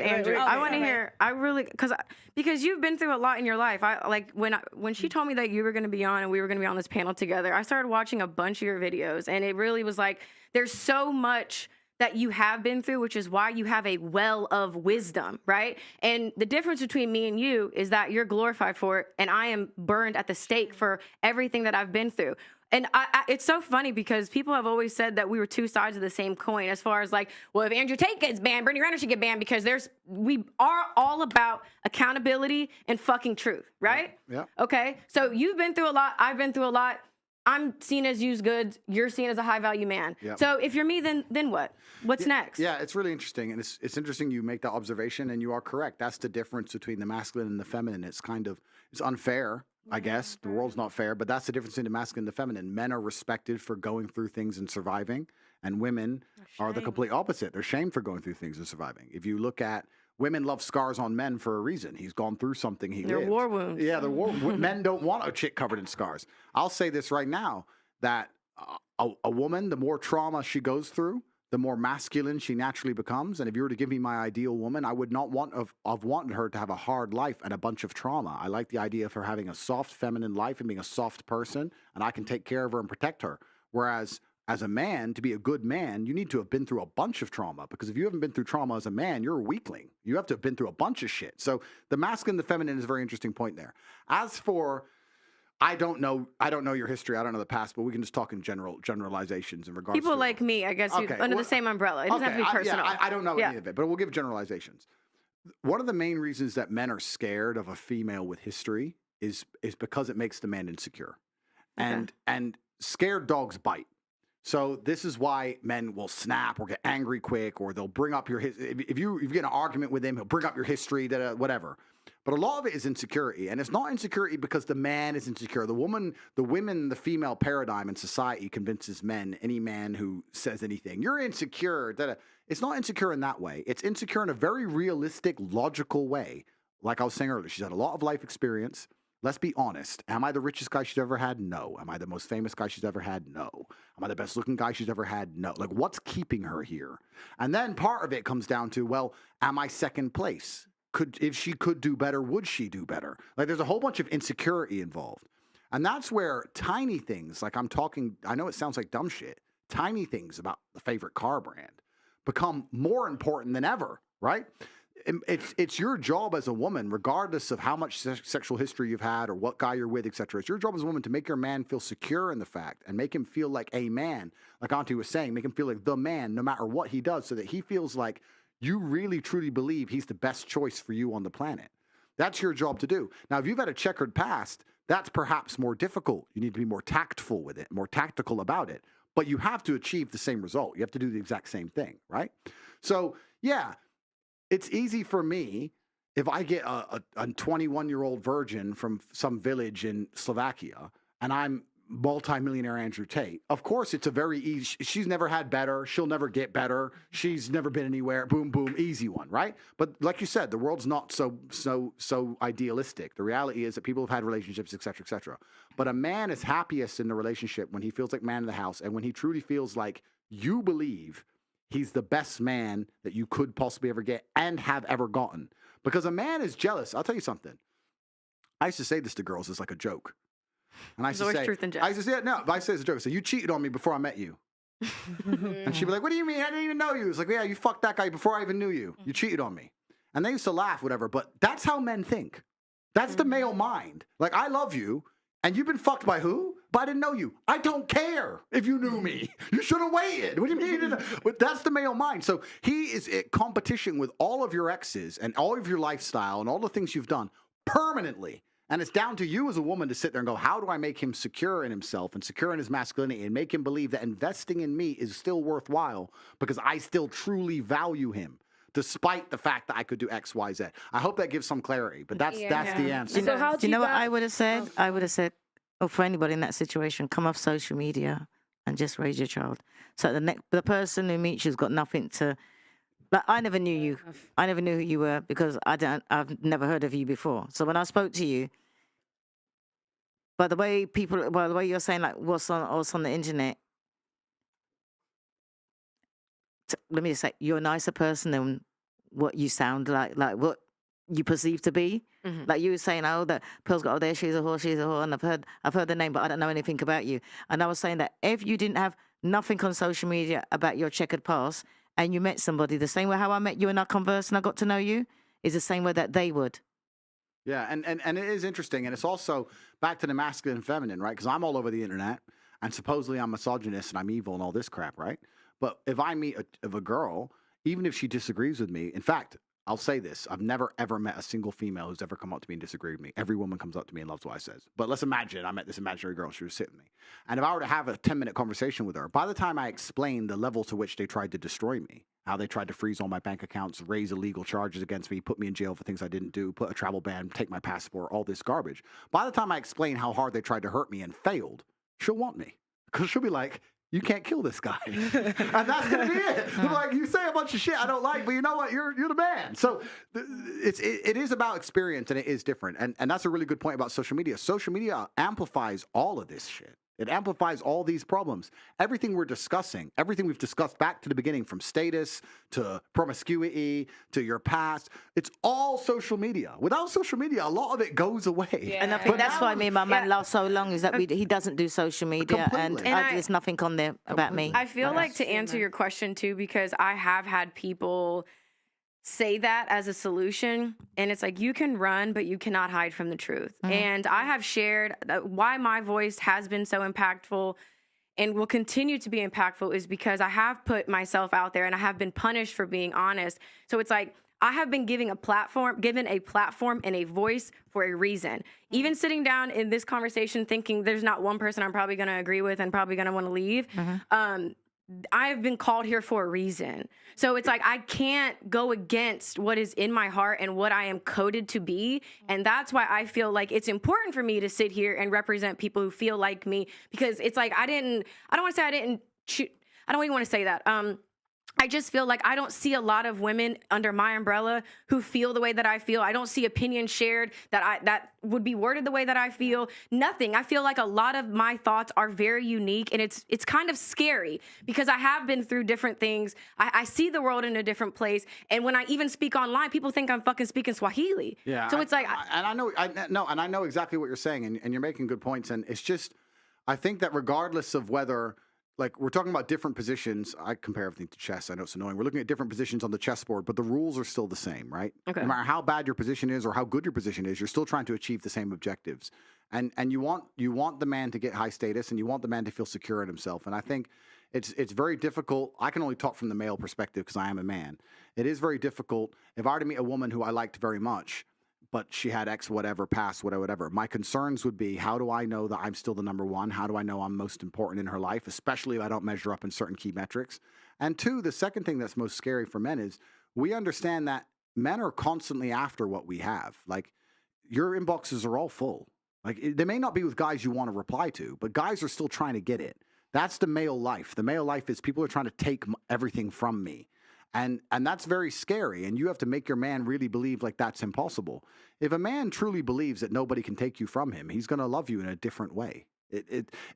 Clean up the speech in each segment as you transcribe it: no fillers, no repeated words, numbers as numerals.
Andrew, Okay, I want to okay. hear. I really because you've been through a lot in your life. I like when she told me that you were going to be on and we were going to be on this panel together. I started watching a bunch of your videos, and it really was like there's so much that you have been through, which is why you have a well of wisdom, right? And the difference between me and you is that you're glorified for it, and I am burned at the stake for everything that I've been through. And it's so funny because people have always said that we were two sides of the same coin as far as like, well, if Andrew Tate gets banned, Britney Renner should get banned because we are all about accountability and fucking truth, right? Yeah. Okay. So you've been through a lot. I've been through a lot. I'm seen as used goods. You're seen as a high value man. Yep. So if you're me, then what? What's next? Yeah, it's really interesting. And it's interesting you make that observation, and you are correct. That's the difference between the masculine and the feminine. It's unfair, I guess. The world's not fair, but that's the difference between the masculine and the feminine. Men are respected for going through things and surviving, and women are the complete opposite. They're shamed for going through things and surviving. If you look at women love scars on men for a reason. He's gone through something. They're war wounds. Yeah, men don't want a chick covered in scars. I'll say this right now, that a woman, the more trauma she goes through, the more masculine she naturally becomes. And if you were to give me my ideal woman, I would not have wanted her to have a hard life and a bunch of trauma. I like the idea of her having a soft feminine life and being a soft person, and I can take care of her and protect her. Whereas as a man, to be a good man, you need to have been through a bunch of trauma, because if you haven't been through trauma as a man, you're a weakling. You have to have been through a bunch of shit. So the masculine and the feminine is a very interesting point there. As for, I don't know your history, I don't know the past, but we can just talk in generalizations in regards People to like me, I guess, under the same umbrella. It doesn't have to be personal. I don't know any of it, but we'll give generalizations. One of the main reasons that men are scared of a female with history is because it makes the man insecure. Okay. And scared dogs bite. So this is why men will snap or get angry quick, or they'll bring up your if you get in an argument with him, he'll bring up your history, whatever. But a lot of it is insecurity, and it's not insecurity because the man is insecure. The female paradigm in society convinces men, any man who says anything, you're insecure. It's not insecure in that way. It's insecure in a very realistic, logical way. Like I was saying earlier, she's had a lot of life experience. Let's be honest. Am I the richest guy she's ever had? No. Am I the most famous guy she's ever had? No. Am I the best looking guy she's ever had? No. Like, what's keeping her here? And then part of it comes down to, well, am I second place? If she could do better, would she do better? Like, there's a whole bunch of insecurity involved. And that's where tiny things, like I know it sounds like dumb shit, tiny things about the favorite car brand become more important than ever, right? It's your job as a woman, regardless of how much sexual history you've had or what guy you're with, etc. It's your job as a woman to make your man feel secure in the fact and make him feel like a man, like Auntie was saying, make him feel like the man no matter what he does, so that he feels like you really truly believe he's the best choice for you on the planet. That's your job to do. Now, if you've had a checkered past, that's perhaps more difficult. You need to be more tactful with it, more tactical about it. But you have to achieve the same result. You have to do the exact same thing, right? So, yeah. It's easy for me if I get a 21-year-old virgin from some village in Slovakia and I'm multimillionaire Andrew Tate. Of course, it's a very easy. She's never had better. She'll never get better. She's never been anywhere. Boom, boom, easy one, right? But like you said, the world's not so idealistic. The reality is that people have had relationships, et cetera, et cetera. But a man is happiest in the relationship when he feels like man of the house and when he truly feels like you believe he's the best man that you could possibly ever get and have ever gotten. Because a man is jealous. I'll tell you something. I used to say this to girls as like a joke. And I used to say, truth and jest. I used to say, no, but I say it's a joke. So you cheated on me before I met you. And she'd be like, what do you mean? I didn't even know you. It's like, yeah, you fucked that guy before I even knew you. You cheated on me. And they used to laugh, whatever. But that's how men think. That's the male mind. Like, I love you. And you've been fucked by who? But I didn't know you. I don't care if you knew me. You should have waited. What do you mean? But that's the male mind. So he is in competition with all of your exes and all of your lifestyle and all the things you've done permanently. And it's down to you as a woman to sit there and go, how do I make him secure in himself and secure in his masculinity and make him believe that investing in me is still worthwhile because I still truly value him, despite the fact that I could do X, Y, Z. I hope that gives some clarity, but that's the answer. So how do you know what I would have said? I would have said, oh, for anybody in that situation, come off social media and just raise your child. So the person who meets you's got nothing to. Like, I never knew you. I never knew who you were because I've never heard of you before. So when I spoke to you, by the way the way you're saying like what's on the internet, let me just say, you're a nicer person than what you sound like what you perceive to be. Mhm. Like you were saying, oh, that Pearl's got, oh, there, she's a whore, and I've heard the name, but I don't know anything about you. And I was saying that if you didn't have nothing on social media about your checkered past, and you met somebody the same way how I met you and I conversed and I got to know you, is the same way that they would. Yeah, and it is interesting, and it's also back to the masculine and feminine, right? Because I'm all over the internet, and supposedly I'm misogynist and I'm evil and all this crap, right? But if I meet a girl, even if she disagrees with me, in fact, I'll say this: I've never ever met a single female who's ever come up to me and disagreed with me. Every woman comes up to me and loves what I says. But let's imagine I met this imaginary girl; she was sitting with me, and if I were to have a 10-minute conversation with her, by the time I explain the level to which they tried to destroy me, how they tried to freeze all my bank accounts, raise illegal charges against me, put me in jail for things I didn't do, put a travel ban, take my passport, all this garbage. By the time I explain how hard they tried to hurt me and failed, she'll want me. Because she'll be like, you can't kill this guy. And that's going to be it. Like, you say a bunch of shit I don't like, but you know what? You're the man. So it is about experience, and it is different. And that's a really good point about social media. Social media amplifies all of this shit. It amplifies all these problems. Everything we're discussing, everything we've discussed back to the beginning, from status to promiscuity to your past, it's all social media. Without social media, a lot of it goes away. Yeah. And I think But that's now- why me and my man last so long is that he doesn't do social media Completely. And there's nothing on there about me. I feel like to answer your question too, because I have had people say that as a solution, and it's like, you can run but you cannot hide from the truth. And I have shared that why my voice has been so impactful and will continue to be impactful is because I have put myself out there and I have been punished for being honest. So it's like, I have been given a platform and a voice for a reason. Even sitting down in this conversation thinking there's not one person I'm probably going to agree with and probably going to want to leave, I have been called here for a reason. So it's like, I can't go against what is in my heart and what I am coded to be. And that's why I feel like it's important for me to sit here and represent people who feel like me, because it's like, I don't want to say I didn't choose. I don't even want to say that. I just feel like I don't see a lot of women under my umbrella who feel the way that I feel. I don't see opinions shared that would be worded the way that I feel. Nothing. I feel like a lot of my thoughts are very unique, and it's kind of scary because I have been through different things. I see the world in a different place, and when I even speak online, people think I'm fucking speaking Swahili. Yeah. So it's like, I know exactly what you're saying, and you're making good points. And it's just, I think that regardless of whether, like, we're talking about different positions. I compare everything to chess. I know it's annoying. We're looking at different positions on the chessboard, but the rules are still the same, right? Okay. No matter how bad your position is or how good your position is, you're still trying to achieve the same objectives. And you want the man to get high status, and you want the man to feel secure in himself. And I think it's very difficult. I can only talk from the male perspective because I am a man. It is very difficult. If I were to meet a woman who I liked very much, but she had X whatever, past whatever. My concerns would be, how do I know that I'm still the number one? How do I know I'm most important in her life, especially if I don't measure up in certain key metrics? And two, the second thing that's most scary for men is we understand that men are constantly after what we have. Like, your inboxes are all full. Like, they may not be with guys you want to reply to, but guys are still trying to get it. That's the male life. The male life is people are trying to take everything from me. And that's very scary, and you have to make your man really believe like that's impossible. If a man truly believes that nobody can take you from him, he's going to love you in a different way.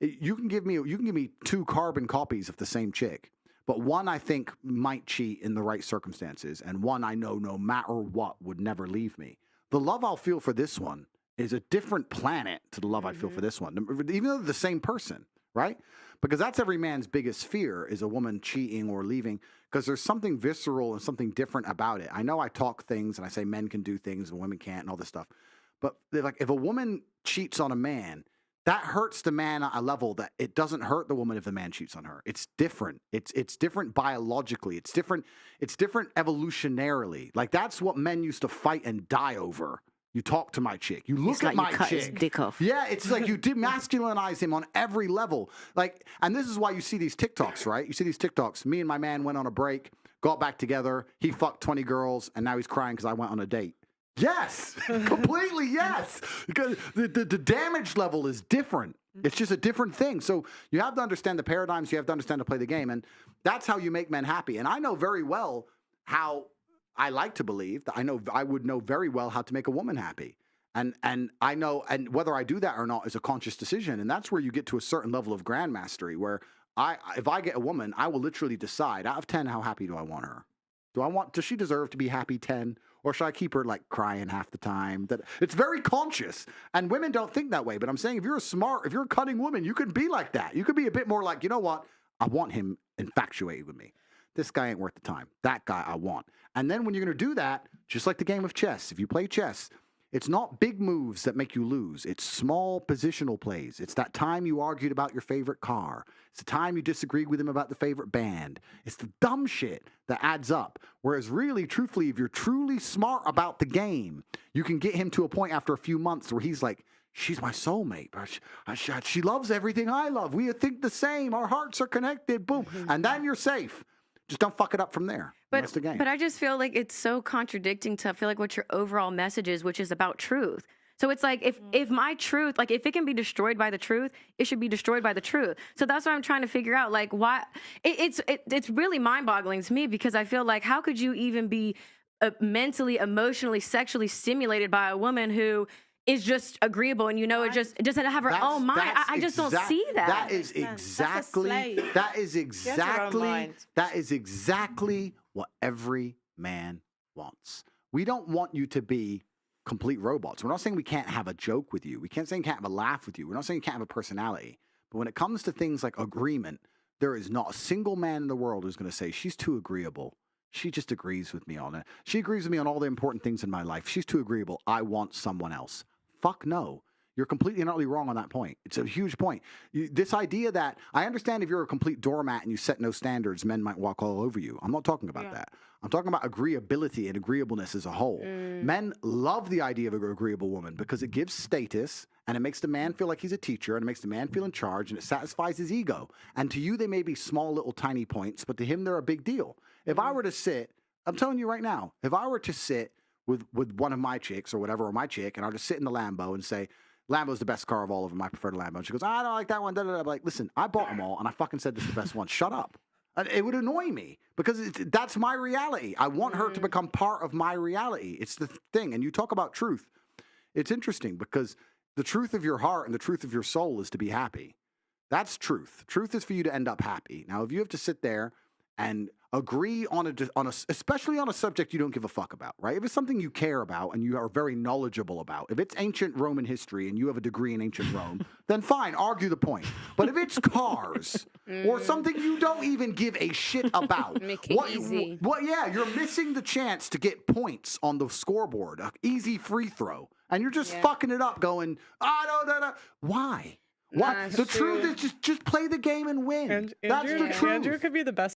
You can give me 2 carbon copies of the same chick, but one I think might cheat in the right circumstances, and one I know no matter what would never leave me. The love I'll feel for this one is a different planet to the love I feel for this one, even though they're the same person, right? Because that's every man's biggest fear, is a woman cheating or leaving, because there's something visceral and something different about it. I know I talk things and I say men can do things and women can't and all this stuff, but like, if a woman cheats on a man, that hurts the man at a level that it doesn't hurt the woman if the man cheats on her. It's different. It's different biologically. It's different evolutionarily. Like, that's what men used to fight and die over. You talk to my chick. You look at my you cut chick. his dick off. Yeah, it's like you demasculinize him on every level. Like, and this is why you see these TikToks, right? You see these TikToks. Me and my man went on a break, got back together. He fucked 20 girls, and now he's crying because I went on a date. Yes, completely yes. Because the damage level is different. It's just a different thing. So you have to understand the paradigms. You have to understand to play the game. And that's how you make men happy. And I know very well how I like to believe that I would know very well how to make a woman happy. And I know, and whether I do that or not is a conscious decision. And that's where you get to a certain level of grandmastery where if I get a woman, I will literally decide out of 10, how happy do I want her? Does she deserve to be happy 10? Or should I keep her like crying half the time? That it's very conscious. And women don't think that way. But I'm saying if you're a cunning woman, you can be like that. You could be a bit more like, you know what? I want him infatuated with me. This guy ain't worth the time. That guy I want. And then when you're going to do that, just like the game of chess, if you play chess, it's not big moves that make you lose. It's small positional plays. It's that time you argued about your favorite car. It's the time you disagreed with him about the favorite band. It's the dumb shit that adds up. Whereas really, truthfully, if you're truly smart about the game, you can get him to a point after a few months where he's like, she's my soulmate. She loves everything I love. We think the same. Our hearts are connected. Boom. And then you're safe. Just don't fuck it up from there. That's the game. But I just feel like it's so contradicting to feel like what your overall message is, which is about truth. So it's like if my truth, like if it can be destroyed by the truth, it should be destroyed by the truth. So that's what I'm trying to figure out. Like why it's really mind-boggling to me because I feel like how could you even be mentally, emotionally, sexually stimulated by a woman who is just agreeable and it doesn't have her own mind. I just don't see that. That is exactly what every man wants. We don't want you to be complete robots. We're not saying we can't have a joke with you. We can't say we can't have a laugh with you. We're not saying you can't have a personality. But when it comes to things like agreement, there is not a single man in the world who's going to say, she's too agreeable. She just agrees with me on it. She agrees with me on all the important things in my life. She's too agreeable. I want someone else. Fuck no. You're completely and utterly wrong on that point. It's a huge point. This idea that, I understand if you're a complete doormat and you set no standards, men might walk all over you. I'm not talking about that. I'm talking about agreeability and agreeableness as a whole. Men love the idea of an agreeable woman because it gives status and it makes the man feel like he's a teacher and it makes the man feel in charge and it satisfies his ego. And to you, they may be small, little, tiny points, but to him, they're a big deal. If I were to sit, I'm telling you right now, if I were to sit with one of my chicks or whatever, or my chick, and I'll just sit in the Lambo and say, Lambo's the best car of all of them. I prefer the Lambo. And she goes, I don't like that one. I'm like, listen, I bought them all, and I fucking said this is the best one. Shut up. It would annoy me because that's my reality. I want her to become part of my reality. It's the thing. And you talk about truth. It's interesting because the truth of your heart and the truth of your soul is to be happy. That's truth. Truth is for you to end up happy. Now, if you have to sit there and agree on a especially on a subject you don't give a fuck about, right? If it's something you care about and you are very knowledgeable about, if it's ancient Roman history and you have a degree in ancient Rome, then fine, argue the point. But if it's cars or something you don't even give a shit about, make it easy. Yeah, you're missing the chance to get points on the scoreboard, an easy free throw, and you're just fucking it up, going, no. Why? What? The truth is just play the game and win. That's the truth. Andrew could be the best